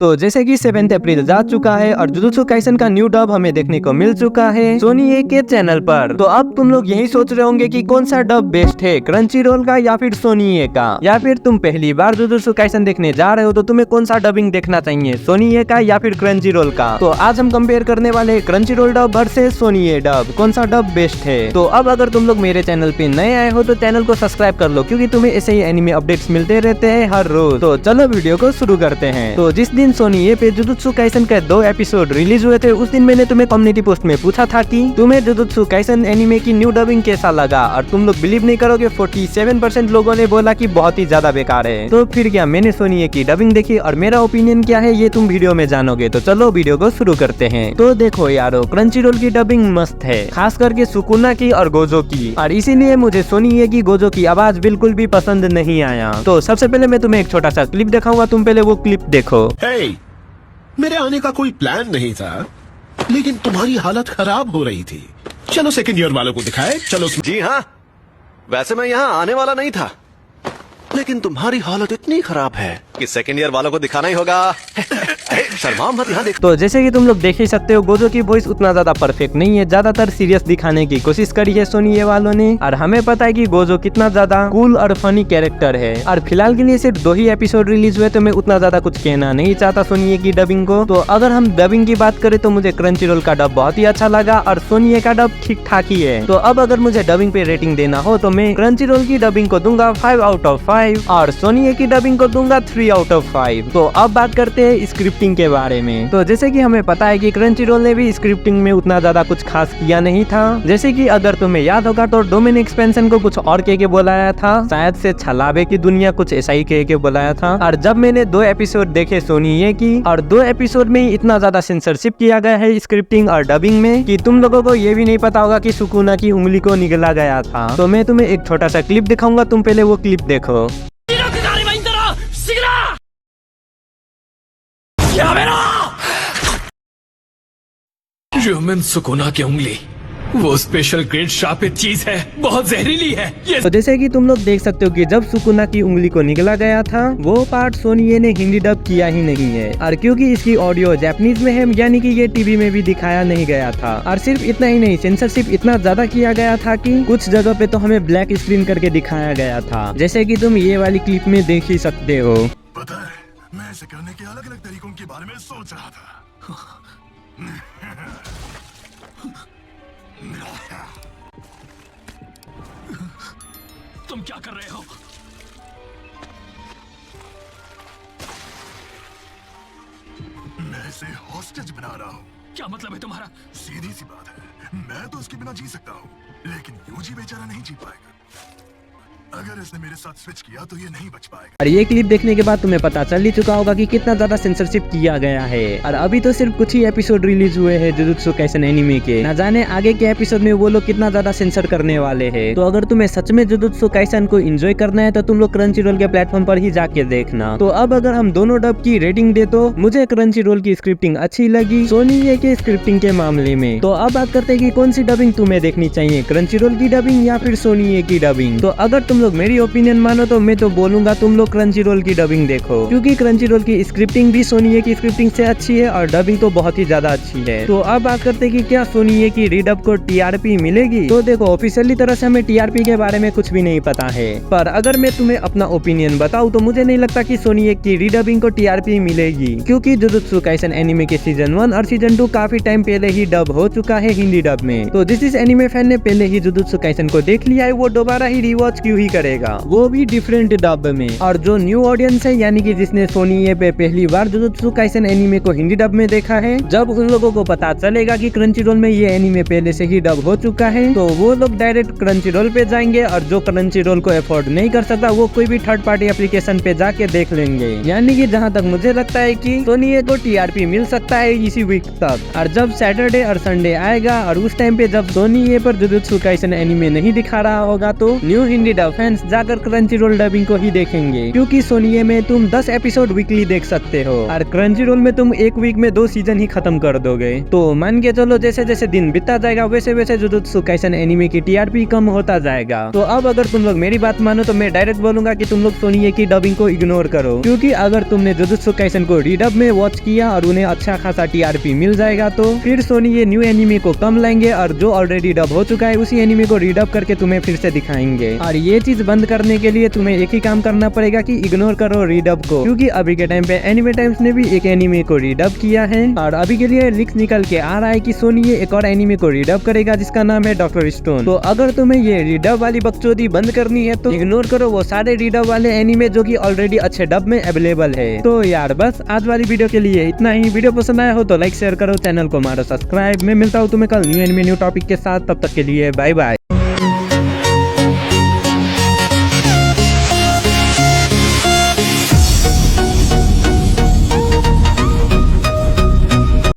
तो जैसे कि 7 अप्रैल जा चुका है और जुजुत्सु काइसन का न्यू डब हमें देखने को मिल चुका है सोनी के चैनल पर। तो अब तुम लोग यही सोच रहे होंगे कि कौन सा डब बेस्ट है, क्रंची रोल का या फिर सोनी का, या फिर तुम पहली बार जुजुत्सु काइसन देखने जा रहे हो तो तुम्हें कौन सा डबिंग देखना चाहिए, सोनी का या फिर क्रंची रोल का। तो आज हम कंपेयर करने वाले Crunchyroll dub versus Sony dub, कौन सा डब बेस्ट है। तो अब अगर तुम लोग मेरे चैनल पे नए आए हो तो चैनल को सब्सक्राइब कर लो, क्योंकि तुम्हें ऐसे ही एनिमे अपडेट्स मिलते रहते हैं हर रोज। तो चलो वीडियो को शुरू करते हैं। तो जिस दिन सोनी पे जुजुत्सु काइसन के 2 एपिसोड रिलीज हुए थे उस दिन मैंने तुम्हें कम्युनिटी पोस्ट में पूछा था कि तुम्हें जुजुत्सु काइसन एनिमे की न्यू डबिंग कैसा लगा, और तुम लोग बिलीव नहीं करोगे 47% लोगों ने बोला कि बहुत ही ज्यादा बेकार है। तो फिर क्या, मैंने सोनी की डबिंग देखी और मेरा ओपिनियन क्या है ये तुम वीडियो में जानोगे। तो चलो वीडियो को शुरू करते हैं। तो देखो यारो, क्रंची रोल की डबिंग मस्त है, खास करके सुकुना की और गोजो की, और इसीलिए मुझे सोनी की गोजो की आवाज बिल्कुल भी पसंद नहीं आया। तो सबसे पहले मैं तुम्हें एक छोटा सा क्लिप दिखाऊंगा, तुम पहले वो क्लिप देखो। hey, मेरे आने का कोई प्लान नहीं था, लेकिन तुम्हारी हालत खराब हो रही थी। चलो सेकंड ईयर वालों को दिखाए। चलो। जी हाँ, वैसे मैं यहाँ आने वाला नहीं था, लेकिन तुम्हारी हालत इतनी खराब है कि सेकंड ईयर वालों को दिखाना ही होगा। शर्मा मत, यहाँ देखो। तो जैसे कि तुम लोग देख ही सकते हो, गोजो की वॉइस उतना ज्यादा परफेक्ट नहीं है, ज्यादातर सीरियस दिखाने की कोशिश करी है सोनी वालों ने, और हमें पता है कि गोजो कितना ज्यादा कूल और फनी कैरेक्टर है। और फिलहाल के लिए सिर्फ 2 ही एपिसोड रिलीज हुए, तो मैं उतना ज्यादा कुछ कहना नहीं चाहता सोनी की डबिंग को। तो अगर हम डबिंग की बात करें तो मुझे क्रंची रोल का डब बहुत ही अच्छा लगा और सोनी का डब ठीक ठाक ही है। तो अब अगर मुझे डबिंग पे रेटिंग देना हो तो मैं क्रंची रोल की डबिंग को दूंगा 5 आउट ऑफ 5 और सोनी की डबिंग को दूंगा 3 आउट ऑफ 5। तो अब बात करते हैं स्क्रिप्टिंग के बारे में। तो जैसे कि हमें पता है कि क्रंची रोल ने भी स्क्रिप्टिंग में उतना ज्यादा कुछ खास किया नहीं था। जैसे कि अगर तुम्हें याद होगा तो डोमिनिक स्पेंसन को कुछ और कह के बुलाया था, शायद से छलावे की दुनिया कुछ ऐसा ही कह के बुलाया था। और जब मैंने 2 एपिसोड देखे सोनी की, और 2 एपिसोड में ही इतना ज्यादा सेंसरशिप किया गया है स्क्रिप्टिंग और डबिंग में कि तुम लोगों को ये भी नहीं पता होगा कि सुकुना की उंगली को निगला गया था। तो मैं तुम्हें एक छोटा सा क्लिप दिखाऊंगा, तुम पहले वो क्लिप देखो। ह्यूमन सुकुना की उंगली वो स्पेशल ग्रेड शार्पित चीज है, बहुत जहरीली है ये। तो जैसे कि तुम लोग देख सकते हो कि जब सुकुना की उंगली को निकला गया था वो पार्ट सोनी ने हिंदी डब किया ही नहीं है, और क्योंकि इसकी ऑडियो जापानीज में है, यानी कि ये टीवी में भी दिखाया नहीं गया था। और सिर्फ इतना ही नहीं, सेंसरशिप इतना ज्यादा किया गया था कि कुछ जगह पे तो हमें ब्लैक स्क्रीन करके दिखाया गया था, जैसे कि तुम ये वाली क्लिप में देख ही सकते हो। पता है, मैं ऐसे करने के अलग अलग तरीकों के बारे में सोच रहा था। तुम क्या कर रहे हो? मैं इसे हॉस्टेज बना रहा हूँ। क्या मतलब है तुम्हारा? सीधी सी बात है, मैं तो उसके बिना जी सकता हूँ, लेकिन यूजी बेचारा नहीं जी पाएगा। अगर इसने मेरे साथ स्विच किया तो ये नहीं बच पाएगा। और ये क्लिप देखने के बाद तुम्हें पता चल ही चुका होगा कि कितना ज्यादा सेंसरशिप किया गया है। और अभी तो सिर्फ कुछ ही एपिसोड रिलीज हुए हैं जुजुत्सु काइसन एनिमे के, ना जाने आगे के एपिसोड में वो लोग कितना ज्यादा सेंसर करने वाले हैं। तो अगर तुम्हें सच में जुजुत्सु काइसन को एंजॉय करना है तो तुम लोग क्रंची रोल के प्लेटफॉर्म पर ही जाके देखना। तो अब अगर हम दोनों डब की रेटिंग दे तो मुझे क्रंची रोल की स्क्रिप्टिंग अच्छी लगी सोनी के स्क्रिप्टिंग के मामले में। तो अब बात करते हैं कि कौन सी डबिंग तुम्हें देखनी चाहिए, क्रंची रोल की डबिंग या फिर सोनी की डबिंग। तो अगर तुम लोग मेरी ओपिनियन मानो तो मैं तो बोलूंगा तुम लोग क्रंची रोल की डबिंग देखो, क्योंकि क्रंची रोल की स्क्रिप्टिंग भी सोनी की स्क्रिप्टिंग से अच्छी है और डबिंग तो बहुत ही ज्यादा अच्छी है। तो अब बात करते हैं कि क्या सोनी की रीडब को टीआरपी मिलेगी। तो देखो, ऑफिशियली तरह से हमें टीआरपी के बारे में कुछ भी नहीं पता है, पर अगर मैं तुम्हें अपना ओपिनियन बताऊं तो मुझे नहीं लगता कि सोनी की रीडबिंग को टीआरपी मिलेगी, क्योंकि जुजुत्सु काइसन एनिमे के सीजन 1 और सीजन 2 काफी टाइम पहले ही डब हो चुका है हिंदी डब में। तो जिस एनिमे फैन ने पहले ही जुजुत्सु काइसन को देख लिया है वो दोबारा ही रिवॉच क्यों ही करेगा, वो भी डिफरेंट डब में। और जो न्यू ऑडियंस है, यानी कि जिसने सोनी पे पहली बार जुजुत्सु काइसन एनीमे को हिंदी डब में देखा है, जब उन लोगों को पता चलेगा कि क्रंची रोल में ये एनीमे पहले से ही डब हो चुका है तो वो लोग डायरेक्ट क्रंची रोल पे जाएंगे, और जो क्रंची रोल को अफोर्ड नहीं कर सकता वो कोई भी थर्ड पार्टी एप्लीकेशन पे जाके देख लेंगे। यानी कि जहाँ तक मुझे लगता है कि सोनी को टीआरपी मिल सकता है इसी वीक तक। और जब सैटरडे और संडे आएगा और उस टाइम पे जब सोनी पर जुजुत्सु काइसन एनीमे नहीं दिखा रहा होगा तो न्यू हिंदी डब फैंस जाकर क्रंचीरोल डबिंग को ही देखेंगे, क्योंकि सोनिए में तुम 10 एपिसोड वीकली देख सकते हो और क्रंचीरोल में तुम एक वीक में 2 सीजन ही खत्म कर दोगे। तो मान के चलो जैसे जैसे दिन बीतता जाएगा वैसे वैसे जुजुत्सु काइसन एनिमे की टीआरपी कम होता जाएगा। तो अब अगर तुम लोग मेरी बात मानो तो मैं डायरेक्ट बोलूंगा कि तुम लोग सोनिए की डबिंग को इग्नोर करो, क्योंकि अगर तुमने जुजुत्सु काइसन को रीडब में वॉच किया और उन्हें अच्छा खासा टीआरपी मिल जाएगा तो फिर सोनिए न्यू एनिमे को कम लाएंगे और जो ऑलरेडी डब हो चुका है उसी एनिमे को रीडब करके तुम्हें फिर से दिखाएंगे। और ये चीज बंद करने के लिए तुम्हें एक ही काम करना पड़ेगा कि इग्नोर करो रीडब को, क्योंकि अभी के टाइम पे एनिमे टाइम्स ने भी एक एनिमे को रीडब किया है और अभी के लिए लीक्स निकल के आ रहा है कि सोनिए एक और एनिमे को रीडब करेगा जिसका नाम है डॉक्टर स्टोन। तो अगर तुम्हें ये रीडब वाली बकचोदी बंद करनी है तो इग्नोर करो वो सारे रीडब वाले एनिमे जो कि ऑलरेडी अच्छे डब में अवेलेबल है। तो यार बस आज वाली वीडियो के लिए इतना ही। वीडियो पसंद आया हो तो लाइक शेयर करो, चैनल को मारो सब्सक्राइब। मैं मिलता हूँ तुम्हें कल न्यू एनिमे न्यू टॉपिक के साथ, तब तक के लिए बाय बाय।